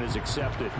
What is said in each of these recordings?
is accepted.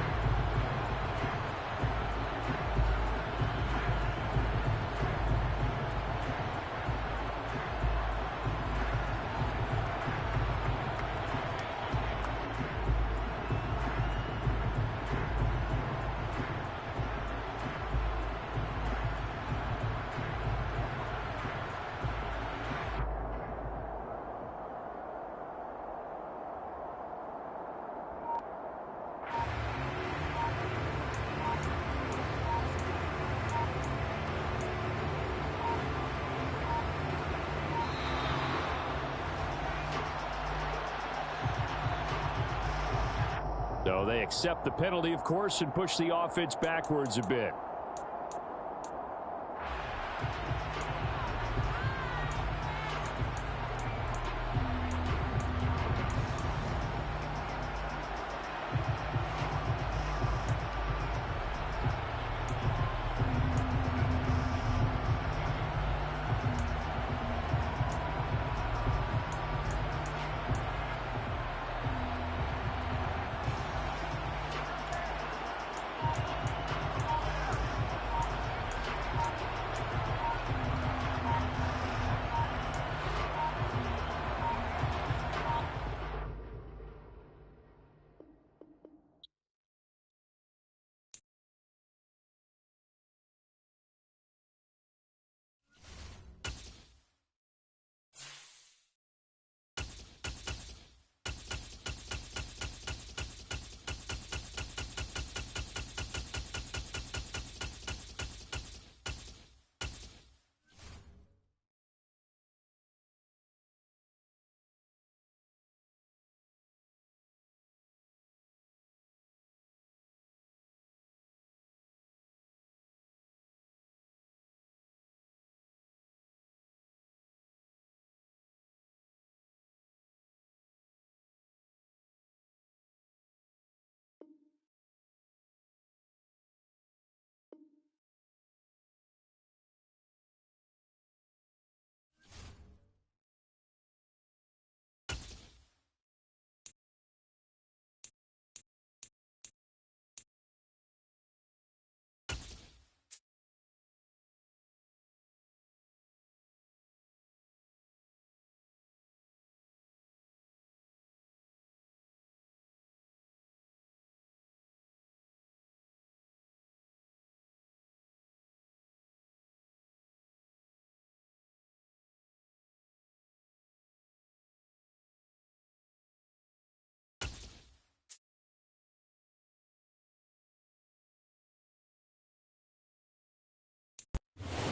So they accept the penalty, of course, and push the offense backwards a bit.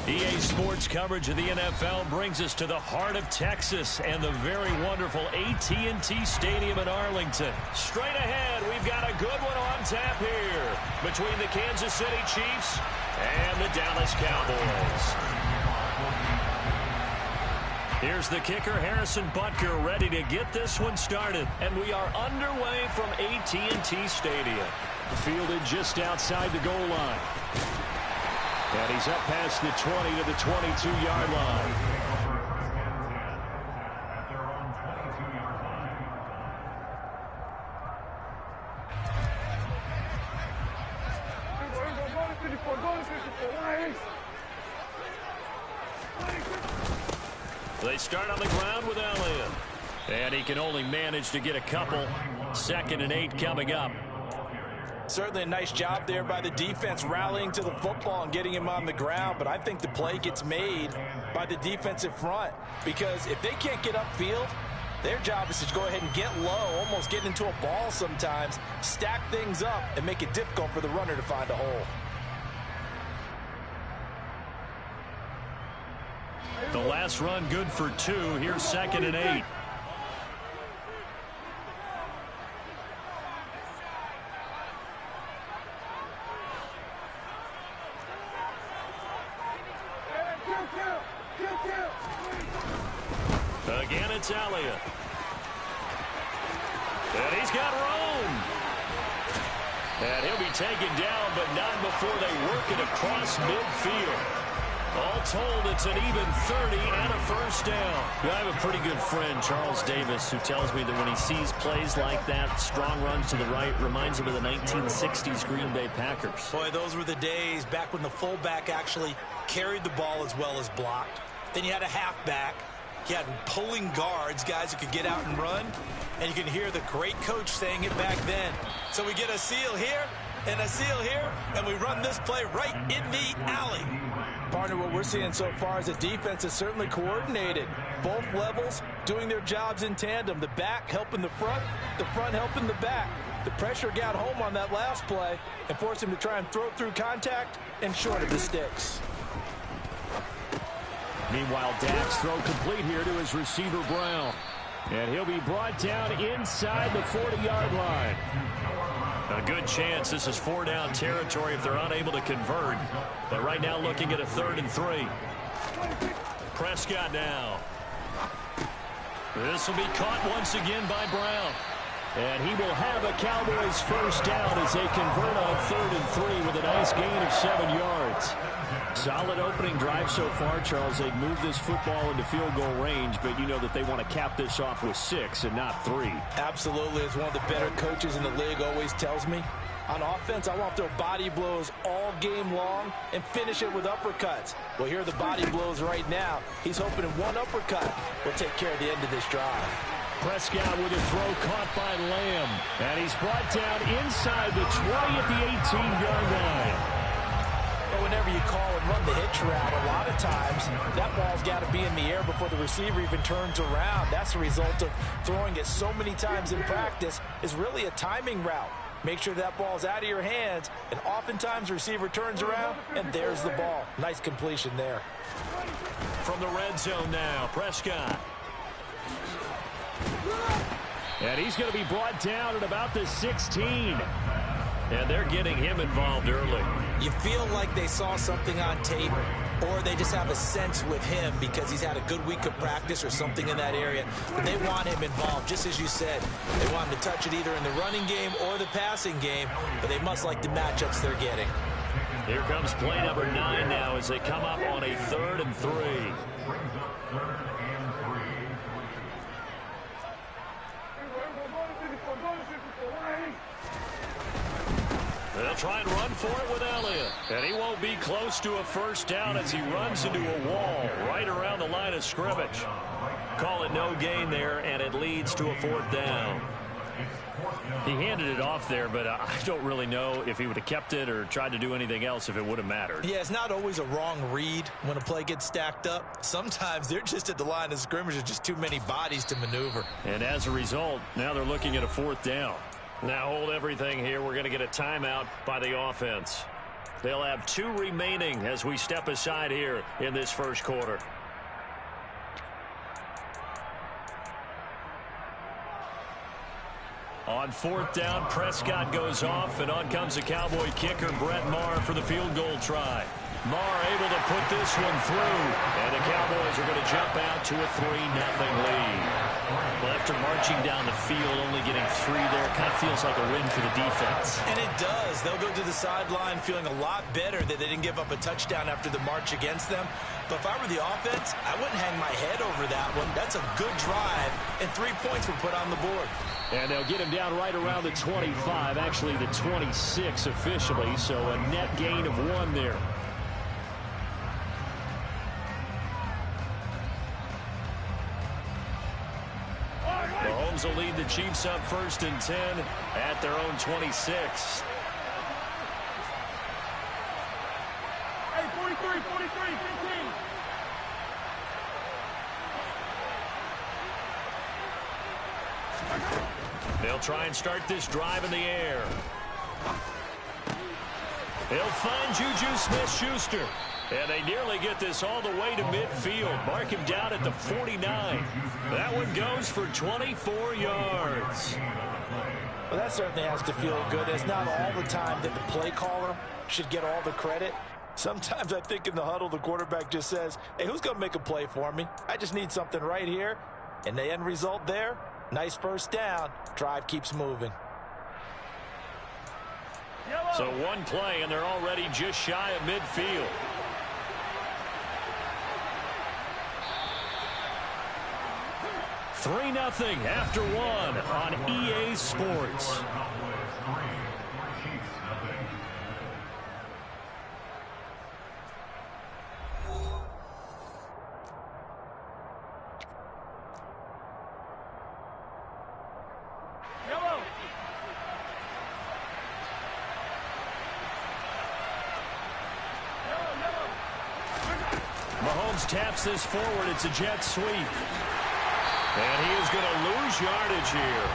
EA Sports coverage of the NFL brings us to the heart of Texas and the very wonderful AT&T Stadium in Arlington. Straight ahead, we've got a good one on tap here between the Kansas City Chiefs and the Dallas Cowboys. Here's the kicker, Harrison Butker, ready to get this one started. And we are underway from AT&T Stadium. Fielded just outside the goal line. And he's up past the 20 to the 22-yard line. They start on the ground with Elliott. And he can only manage to get a couple. 2nd and 8 coming up. Certainly a nice job there by the defense rallying to the football and getting him on the ground, but I think the play gets made by the defensive front because if they can't get upfield, their job is to go ahead and get low, almost get into a ball sometimes, stack things up, and make it difficult for the runner to find a hole. The last run good for 2. Here's 2nd and 8. Again, it's Elliott. And he's got room. And he'll be taken down, but not before they work it across midfield. All told, it's an even 30 and a first down. Yeah, I have a pretty good friend, Charles Davis, who tells me that when he sees plays like that, strong runs to the right, reminds him of the 1960s Green Bay Packers. Boy, those were the days back when the fullback actually carried the ball as well as blocked. Then you had a halfback. You had pulling guards, guys who could get out and run. And you can hear the great coach saying it back then. So we get a seal here and a seal here, and we run this play right in the alley. Partner, what we're seeing so far is the defense is certainly coordinated. Both levels doing their jobs in tandem. The back helping the front helping the back. The pressure got home on that last play and forced him to try and throw through contact and short of the sticks. Meanwhile, Dak's throw complete here to his receiver, Brown. And he'll be brought down inside the 40-yard line. A good chance this is 4-down territory if they're unable to convert. But right now looking at a 3rd and 3. Prescott now. This will be caught once again by Brown. And he will have a Cowboys first down as they convert on 3rd and 3 with a nice gain of 7 yards. Solid opening drive so far, Charles. They've moved this football into field goal range, but you know that they want to cap this off with 6 and not 3. Absolutely. As one of the better coaches in the league always tells me, on offense, I want their body blows all game long and finish it with uppercuts. Well, here are the body blows right now. He's hoping in one uppercut will take care of the end of this drive. Prescott with a throw caught by Lamb. And he's brought down inside the 20 at the 18-yard line. But whenever you call and run the hitch route, a lot of times that ball's got to be in the air before the receiver even turns around. That's the result of throwing it so many times in practice. Is really a timing route. Make sure that ball's out of your hands, and oftentimes the receiver turns around, and there's the ball. Nice completion there. From the red zone now, Prescott. And he's going to be brought down at about the 16. And they're getting him involved early. You feel like they saw something on tape, or they just have a sense with him because he's had a good week of practice or something in that area. But they want him involved, just as you said. They want him to touch it either in the running game or the passing game, but they must like the matchups they're getting. Here comes play number 9 now as they come up on a 3rd and 3. They'll try and run for it with Elliott. And he won't be close to a first down as he runs into a wall right around the line of scrimmage. Call it no gain there, and it leads to a 4th down. He handed it off there, but I don't really know if he would have kept it or tried to do anything else if it would have mattered. Yeah, it's not always a wrong read when a play gets stacked up. Sometimes they're just at the line of scrimmage. There's just too many bodies to maneuver. And as a result, now they're looking at a 4th down. Now hold everything here. We're going to get a timeout by the offense. They'll have 2 remaining as we step aside here in this first quarter. On 4th down, Prescott goes off, and on comes the Cowboy kicker, Brett Maher, for the field goal try. Maher able to put this one through, and the Cowboys are going to jump out to a 3-0 lead. Well, after marching down the field, only getting 3 there, kind of feels like a win for the defense. And it does. They'll go to the sideline feeling a lot better that they didn't give up a touchdown after the march against them. But if I were the offense, I wouldn't hang my head over that one. That's a good drive, and 3 points were put on the board. And they'll get him down right around the 25, actually the 26 officially, so a net gain of 1 there. Mahomes will lead the Chiefs up 1st and 10 at their own 26. Hey, 43, 15. They'll try and start this drive in the air. They'll find Juju Smith-Schuster. And they nearly get this all the way to midfield. Mark him down at the 49. That one goes for 24 yards. Well, that certainly has to feel good. It's not all the time that the play caller should get all the credit. Sometimes I think in the huddle, the quarterback just says, hey, who's going to make a play for me? I just need something right here. And the end result there, nice first down. Drive keeps moving. So 1 play, and they're already just shy of midfield. 3-0 after one on EA Sports. Mahomes taps this forward. It's a jet sweep. And he is going to lose yardage here.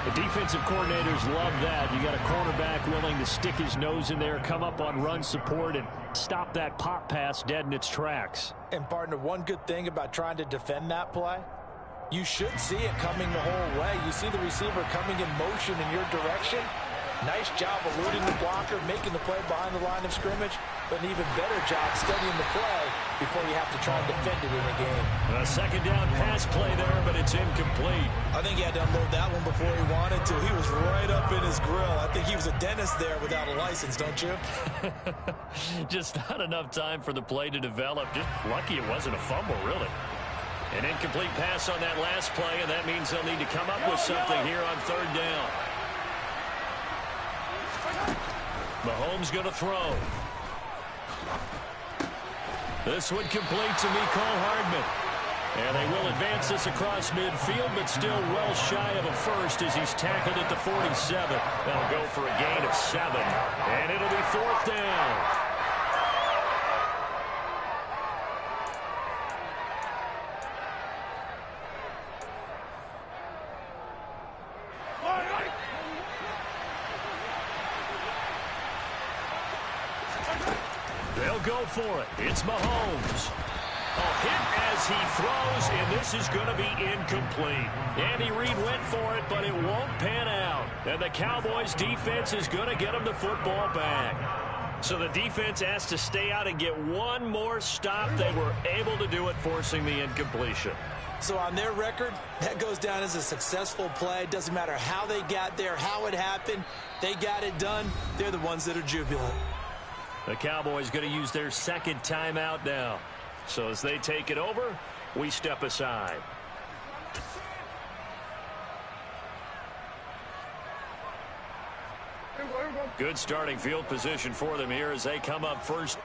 The defensive coordinators love that. You got a quarterback willing to stick his nose in there, come up on run support, and stop that pop pass dead in its tracks. And, partner, one good thing about trying to defend that play, you should see it coming the whole way. You see the receiver coming in motion in your direction. Nice job eluding the blocker, making the play behind the line of scrimmage, but an even better job studying the play before you have to try and defend it in a game. A second down pass play there, but it's incomplete. I think he had to unload that one before he wanted to. He was right up in his grill. I think he was a dentist there without a license, don't you? Just not enough time for the play to develop. Just lucky it wasn't a fumble, really. An incomplete pass on that last play, and that means they'll need to come up with something here on third down. Mahomes going to throw. This one complete to Mecole Hardman. And they will advance this across midfield, but still well shy of a first as he's tackled at the 47. They'll go for a gain of 7. And it'll be fourth down. They'll go for it. It's Mahomes. A hit as he throws, and this is going to be incomplete. Andy Reid went for it, but it won't pan out. And the Cowboys' defense is going to get him the football back. So the defense has to stay out and get one more stop. They were able to do it, forcing the incompletion. So on their record, that goes down as a successful play. Doesn't matter how they got there, how it happened. They got it done. They're the ones that are jubilant. The Cowboys going to use their second timeout now. So as they take it over, we step aside. Good starting field position for them here as they come up first.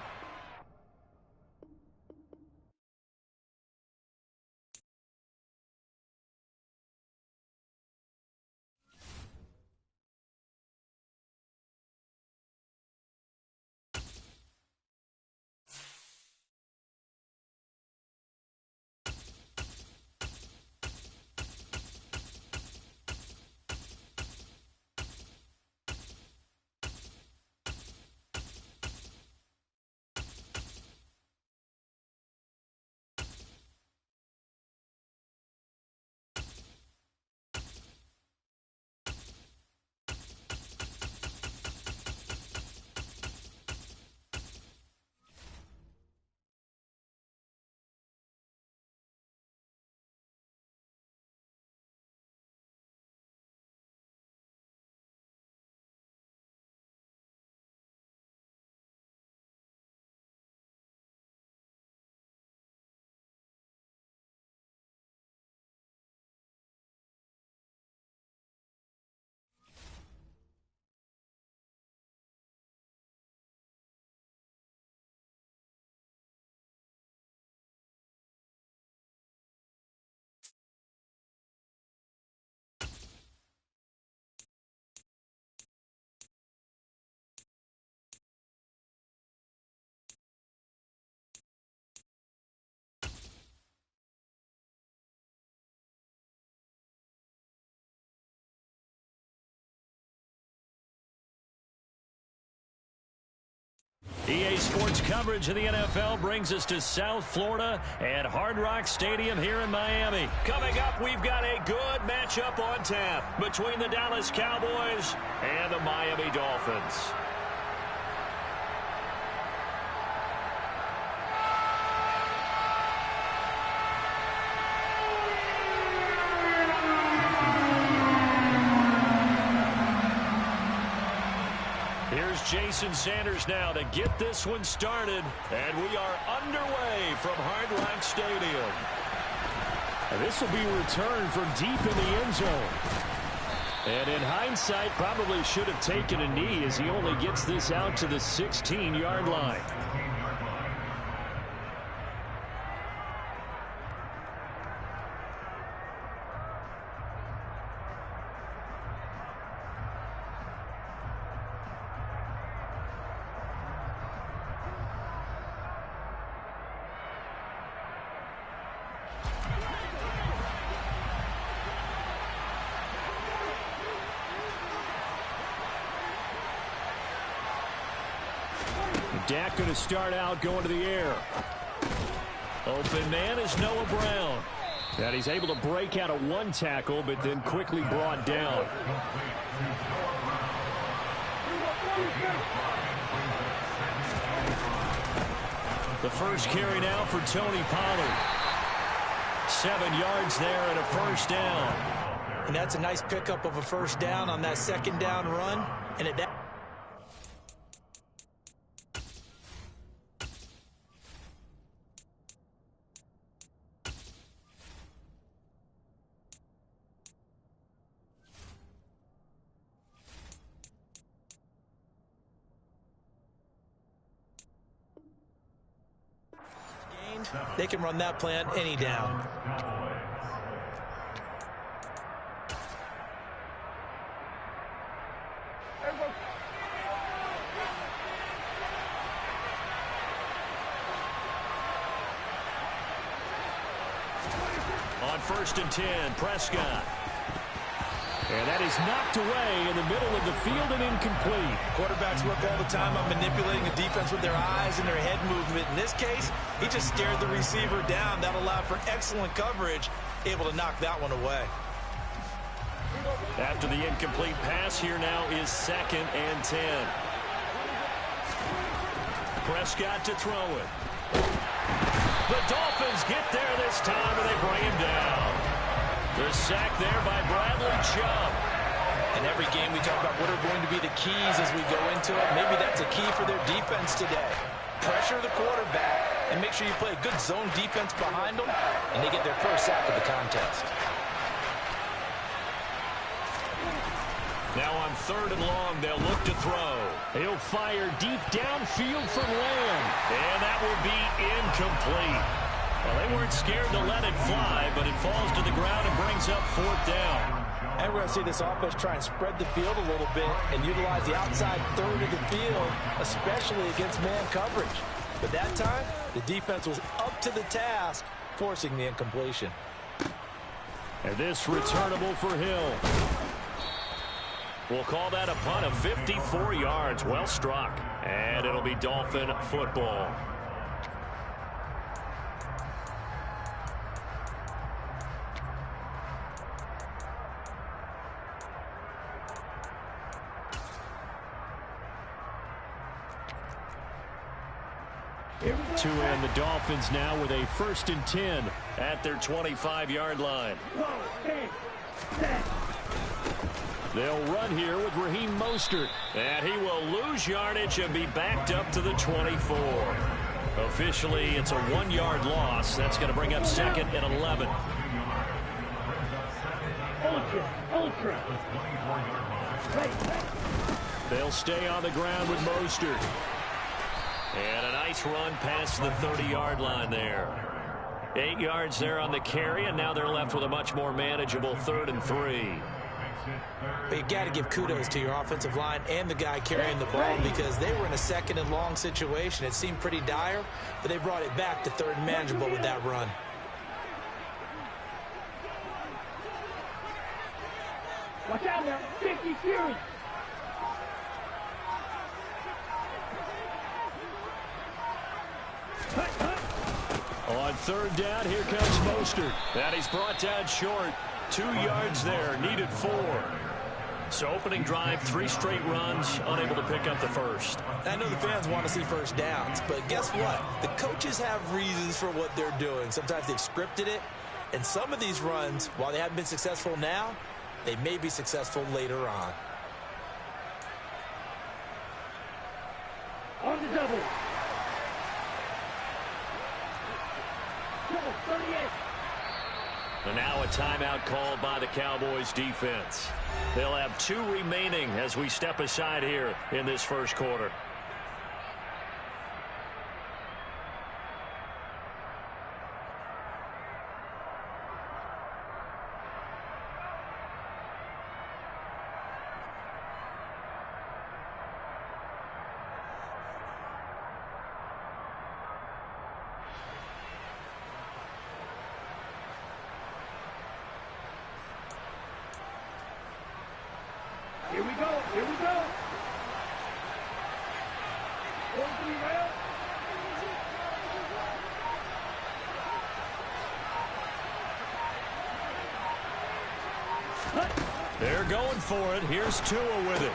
EA Sports coverage of the NFL brings us to South Florida and Hard Rock Stadium here in Miami. Coming up, we've got a good matchup on tap between the Dallas Cowboys and the Miami Dolphins. Jason Sanders now to get this one started, and we are underway from Hard Rock Stadium. And this will be returned from deep in the end zone. And in hindsight, probably should have taken a knee as he only gets this out to the 16-yard line. Dak going to start out going to the air. Open man is Noah Brown. And he's able to break out of one tackle, but then quickly brought down. The first carry now for Tony Pollard. 7 yards there and a first down. And that's a nice pickup of a first down on that second down run. And it they can run that play on any down. On 1st and 10, Prescott. And that is knocked away in the middle of the field and incomplete. Quarterbacks work all the time on manipulating the defense with their eyes and their head movement. In this case, he just stared the receiver down. That allowed for excellent coverage, able to knock that one away. After the incomplete pass, here now is 2nd and 10. Prescott to throw it. The Dolphins get there this time, and they bring him down. The sack there by Bradley Chubb. In every game, we talk about what are going to be the keys as we go into it. Maybe that's a key for their defense today. Pressure the quarterback and make sure you play a good zone defense behind them, and they get their first sack of the contest. Now on 3rd and long, they'll look to throw. He'll fire deep downfield from Lamb. And that will be incomplete. Well, they weren't scared to let it fly, but it falls to the ground and brings up 4th down. And we're going to see this offense try and spread the field a little bit and utilize the outside third of the field, especially against man coverage. But that time, the defense was up to the task, forcing the incompletion. And this returnable for Hill. We'll call that a punt of 54 yards. Well struck. And it'll be Dolphin football. To end the Dolphins now with a 1st and 10 at their 25-yard line. They'll run here with Raheem Mostert. And he will lose yardage and be backed up to the 24. Officially, it's a 1-yard loss. That's going to bring up 2nd and 11. They'll stay on the ground with Mostert. And a nice run past the 30-yard line there. 8 yards there on the carry, and now they're left with a much more manageable 3rd and 3. But you got to give kudos to your offensive line and the guy carrying the ball because they were in a 2nd and long situation. It seemed pretty dire, but they brought it back to 3rd and manageable with that run. Watch out now, 50 series. On 3rd down, here comes Mostert. And he's brought down short. 2 yards there, needed 4. So opening drive, 3 straight runs, unable to pick up the first. I know the fans want to see first downs, but guess what? The coaches have reasons for what they're doing. Sometimes they've scripted it, and some of these runs, while they haven't been successful now, they may be successful later on. On the double. Double 38. And now a timeout called by the Cowboys defense. They'll have 2 remaining as we step aside here in this first quarter. Here we go. Here we go. 1-3 rail. They're going for it. Here's Tua with it.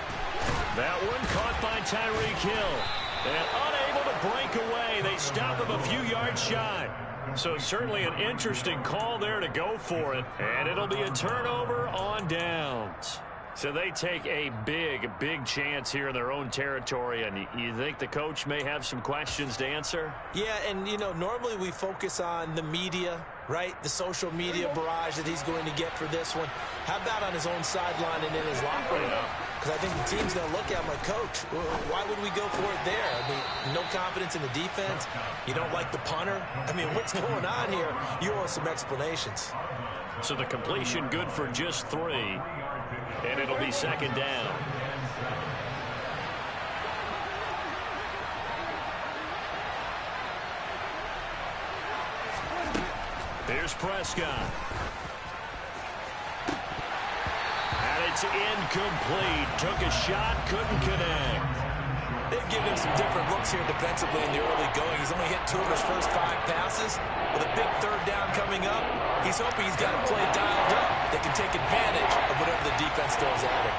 That one caught by Tyreek Hill. And unable to break away. They stop him a few yards shy. So certainly an interesting call there to go for it. And it'll be a turnover on downs. So they take a big chance here in their own territory, and you think the coach may have some questions to answer? Yeah, and, you know, normally we focus on the media, right? The social media barrage that he's going to get for this one. How about on his own sideline and in his locker room? Because I think the team's going to look at him like, Coach, why would we go for it there? I mean, no confidence in the defense. You don't like the punter? I mean, what's going on here? You owe us some explanations. So the completion good for just 3. And it'll be second down. Here's Prescott. And it's incomplete. Took a shot, couldn't connect. They've given him some different looks here defensively in the early going. He's only hit 2 of his first 5 passes. With a big 3rd down coming up, he's hoping he's got a play dialed up that can take advantage of whatever the defense throws at him.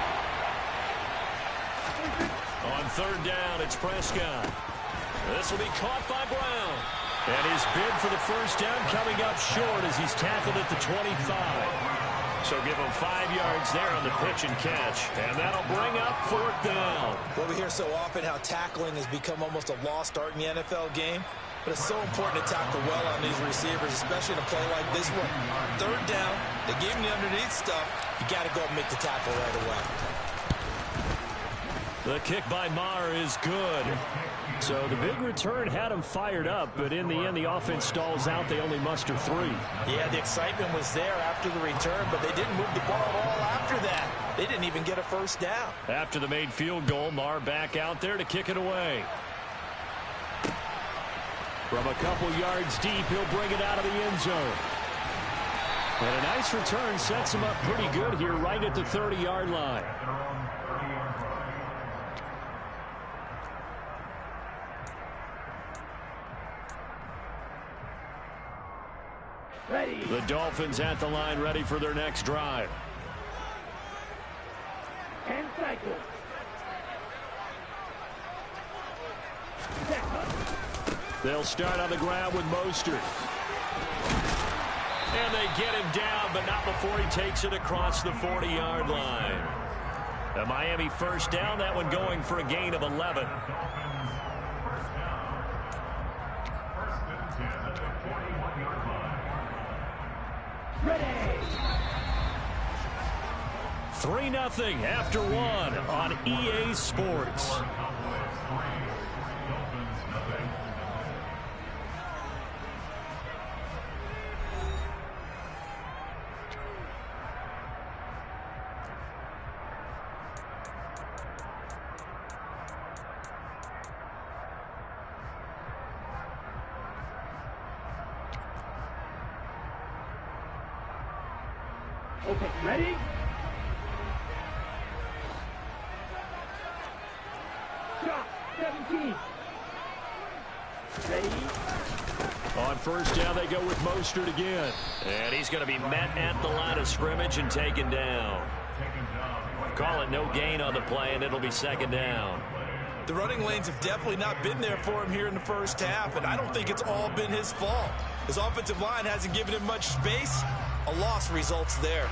On 3rd down, it's Prescott. This will be caught by Brown. And his bid for the first down coming up short as he's tackled at the 25. So give him 5 yards there on the pitch and catch. And that'll bring up 4th down. Well, we hear so often how tackling has become almost a lost art in the NFL game. But it's so important to tackle well on these receivers, especially in a play like this one. 3rd down, they gave him the underneath stuff. You got to go and make the tackle right away. The kick by Maher is good. So the big return had him fired up, but in the end, the offense stalls out. They only muster 3. Yeah, the excitement was there after the return, but they didn't move the ball at all after that. They didn't even get a first down. After the made field goal, Maher back out there to kick it away. From a couple yards deep, he'll bring it out of the end zone. And a nice return sets him up pretty good here right at the 30-yard line. Ready. The Dolphins at the line ready for their next drive. 10 cycles. They'll start on the ground with Mostert. And they get him down, but not before he takes it across the 40-yard line. A Miami first down, that one going for a gain of 11. Ready. 3-0 after 1 on EA Sports. Okay, ready? Shot, 17. Ready? On first down, they go with Mostert again. And he's going to be met at the line of scrimmage and taken down. Call it no gain on the play, and it'll be second down. The running lanes have definitely not been there for him here in the first half, and I don't think it's all been his fault. His offensive line hasn't given him much space. A loss results there.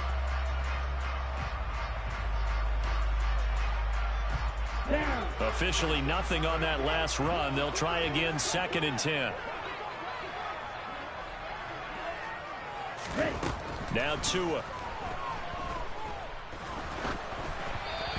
Down. Officially nothing on that last run. They'll try again, 2nd and 10. Ready. Now Tua.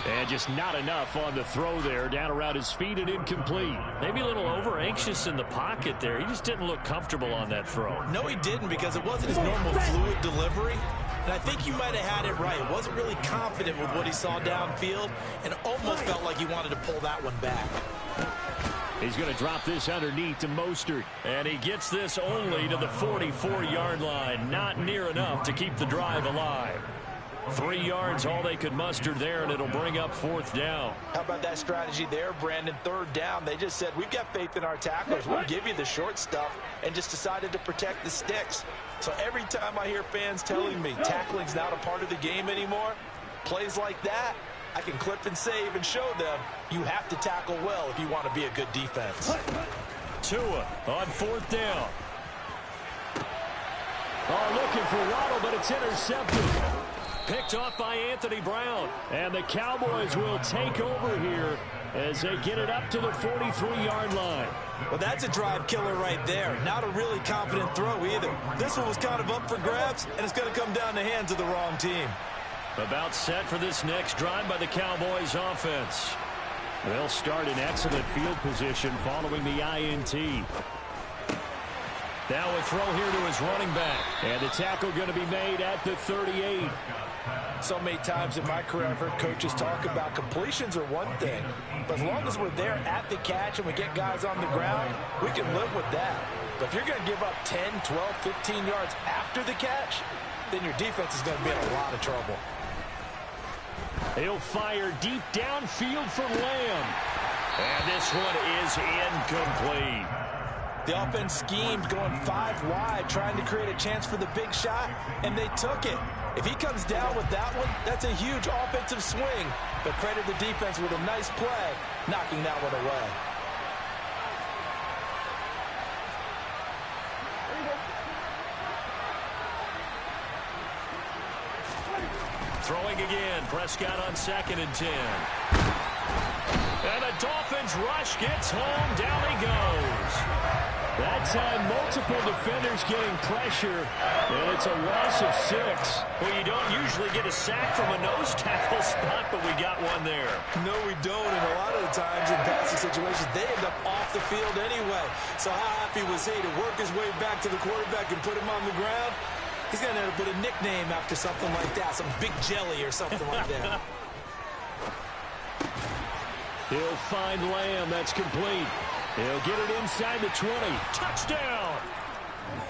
And just not enough on the throw there. Down around his feet and incomplete. Maybe a little over-anxious in the pocket there. He just didn't look comfortable on that throw. No, he didn't, because it wasn't his normal fluid delivery. And I think he might have had it right. Wasn't really confident with what he saw downfield and almost felt like he wanted to pull that one back. He's going to drop this underneath to Mostert. And he gets this only to the 44-yard line. Not near enough to keep the drive alive. 3 yards, all they could muster there, and it'll bring up 4th down. How about that strategy there, Brandon? 3rd down. They just said, we've got faith in our tacklers. We'll give you the short stuff, and just decided to protect the sticks. So every time I hear fans telling me tackling's not a part of the game anymore, plays like that, I can clip and save and show them you have to tackle well if you want to be a good defense. Tua on 4th down. Oh, looking for Waddle, but it's intercepted. Picked off by Anthony Brown. And the Cowboys will take over here as they get it up to the 43-yard line. Well, that's a drive killer right there. Not a really confident throw either. This one was kind of up for grabs, and it's going to come down the hands of the wrong team. About set for this next drive by the Cowboys offense. They'll start in excellent field position following the INT. Now a throw here to his running back. And the tackle going to be made at the 38. So many times in my career I've heard coaches talk about completions are one thing, but as long as we're there at the catch and we get guys on the ground, we can live with that. But if you're going to give up 10, 12, 15 yards after the catch, then your defense is going to be in a lot of trouble. He'll fire deep downfield for Lamb. And this one is incomplete. The offense schemed going 5 wide, trying to create a chance for the big shot, and they took it. If he comes down with that one, that's a huge offensive swing. But credit the defense with a nice play, knocking that one away. Throwing again, Prescott on 2nd and 10. And the Dolphins rush gets home, down he goes. That time, multiple defenders getting pressure, and it's a loss of 6. Well, you don't usually get a sack from a nose tackle spot, but we got one there. No, we don't, and a lot of the times in passing situations, they end up off the field anyway. So how happy was he to work his way back to the quarterback and put him on the ground? He's going to have to put a nickname after something like that, some Big Jelly or something like that. He'll find Lamb. That's complete. He'll get it inside the 20. Touchdown!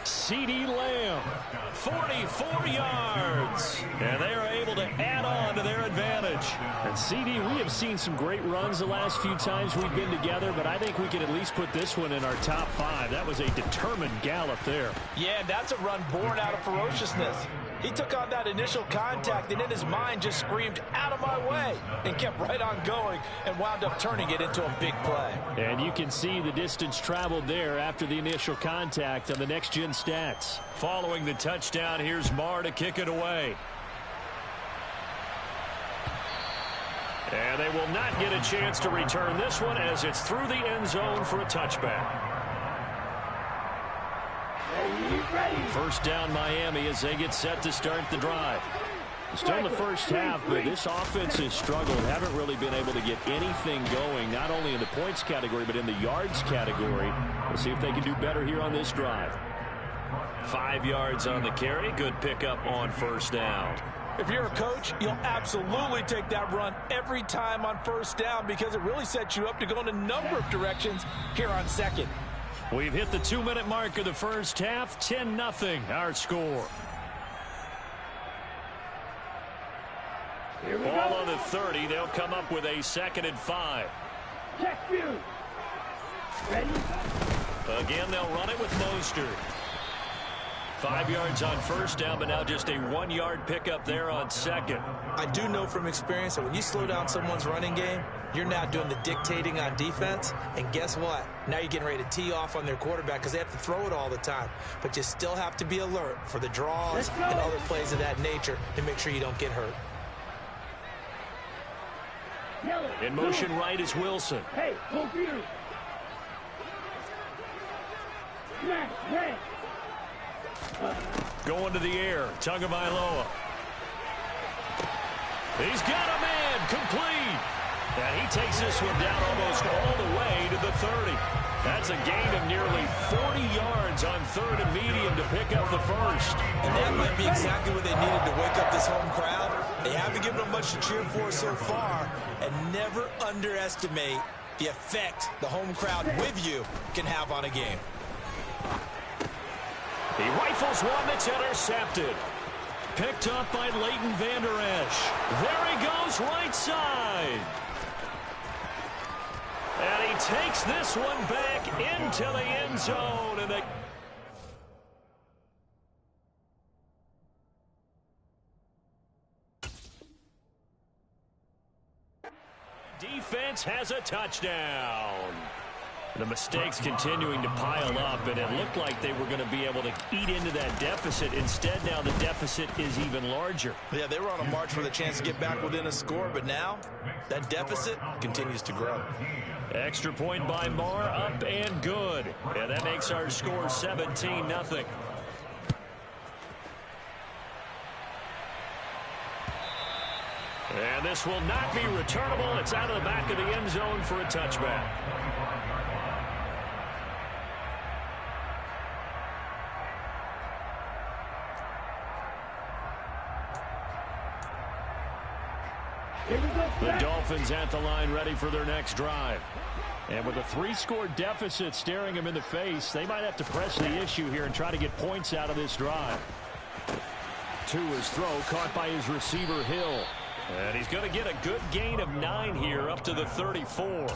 CeeDee Lamb, 44 yards. And they are able to add on to their advantage. And CeeDee, we have seen some great runs the last few times we've been together, but I think we can at least put this one in our top 5. That was a determined gallop there. Yeah, that's a run born out of ferociousness. He took on that initial contact and in his mind just screamed, out of my way, and kept right on going and wound up turning it into a big play. And you can see the distance traveled there after the initial contact on the next-gen stats. Following the touchdown, here's Marr to kick it away. And they will not get a chance to return this one as it's through the end zone for a touchback. First down Miami as they get set to start the drive. Still in the first half, but this offense has struggled. Haven't really been able to get anything going, not only in the points category, but in the yards category. We'll see if they can do better here on this drive. 5 yards on the carry. Good pickup on first down. If you're a coach, you'll absolutely take that run every time on first down because it really sets you up to go in a number of directions here on second. We've hit the 2-minute mark of the first half. 10-0 our score. Ball on the 30. They'll come up with a 2nd and 5. Check view. Ready? Again, they'll run it with Mostert. 5 yards on first down, but now just a 1-yard pickup there on second. I do know from experience that when you slow down someone's running game, you're now doing the dictating on defense. And guess what? Now you're getting ready to tee off on their quarterback because they have to throw it all the time. But you still have to be alert for the draws and other plays of that nature to make sure you don't get hurt. In motion right is Wilson. Hey, hold you. Smash, hey. Going to the air, Tagovailoa. He's got a man, complete. And he takes this one down almost all the way to the 30. That's a gain of nearly 40 yards on 3rd and medium to pick up the first. And that might be exactly what they needed to wake up this home crowd. They haven't given them much to cheer for so far. And never underestimate the effect the home crowd with you can have on a game. He rifles one that's intercepted. Picked up by Leighton Vander Esch. There he goes, right side. And he takes this one back into the end zone. And the defense has a touchdown. The mistakes continuing to pile up, and it looked like they were going to be able to eat into that deficit. Instead, now the deficit is even larger. Yeah, they were on a march for the chance to get back within a score, but now that deficit continues to grow. Extra point by Marr, up and good. And that makes our score 17-0. And this will not be returnable. It's out of the back of the end zone for a touchback. The Dolphins at the line, ready for their next drive. And with a 3-score deficit staring them in the face, they might have to press the issue here and try to get points out of this drive. To his throw, caught by his receiver, Hill. And he's going to get a good gain of 9 here, up to the 34.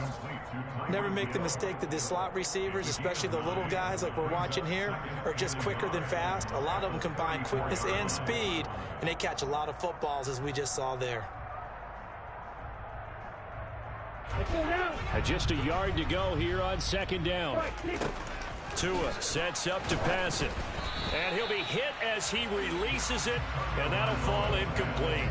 Never make the mistake that the slot receivers, especially the little guys like we're watching here, are just quicker than fast. A lot of them combine quickness and speed, and they catch a lot of footballs, as we just saw there. Just a yard to go here on 2nd down. Tua sets up to pass it. And he'll be hit as he releases it, and that'll fall incomplete.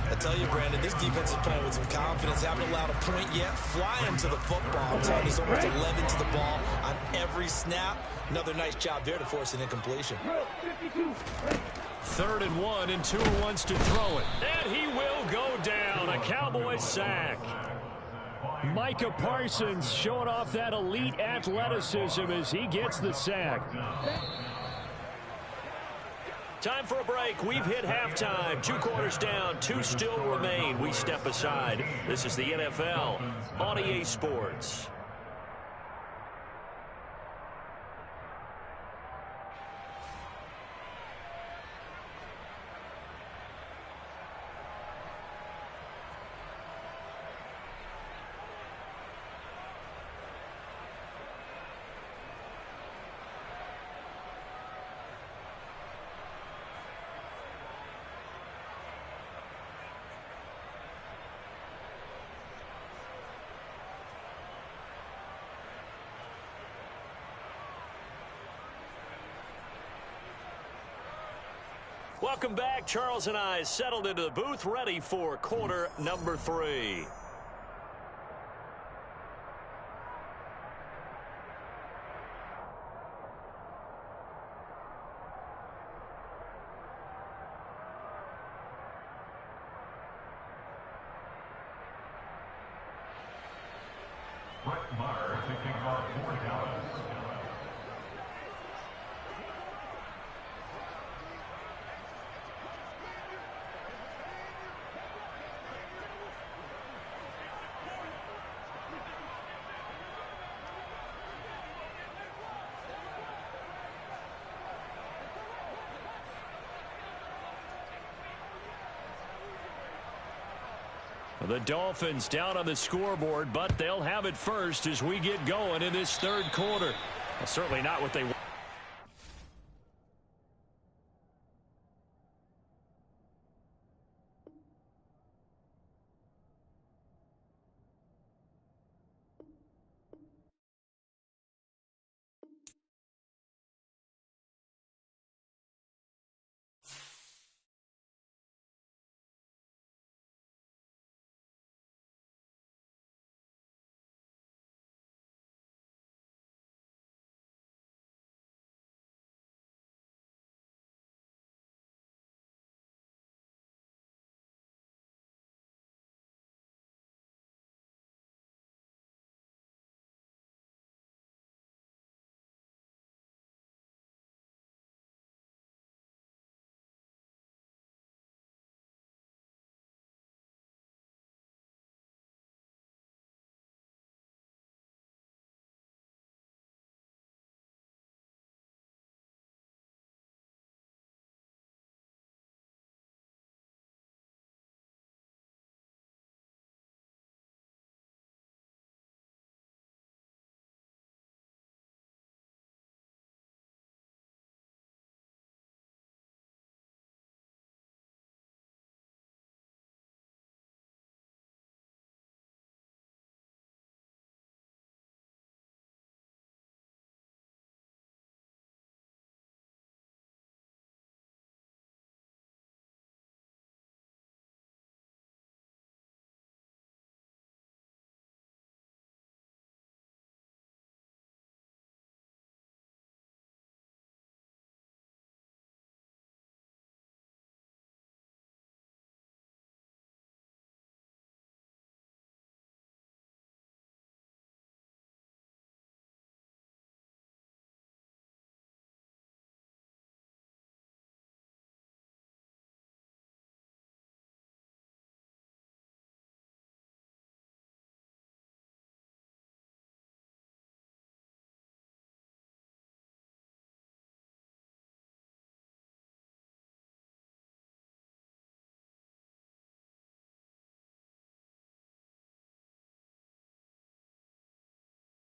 I tell you, Brandon, this defense is playing with some confidence. Haven't allowed a point yet. Flying to the football. I'm telling you, there's almost 11 to the ball on every snap. Another nice job there to force an incompletion. 3rd and 1, and Tua wants to throw it. And he will go down. A Cowboys sack. Micah Parsons showing off that elite athleticism as he gets the sack. Time for a break. We've hit halftime. 2 quarters down. 2 still remain. We step aside. This is the NFL on EA Sports. Welcome back. Charles and I settled into the booth, ready for quarter number 3. The Dolphins down on the scoreboard, but they'll have it first as we get going in this 3rd quarter. Well, certainly not what they want.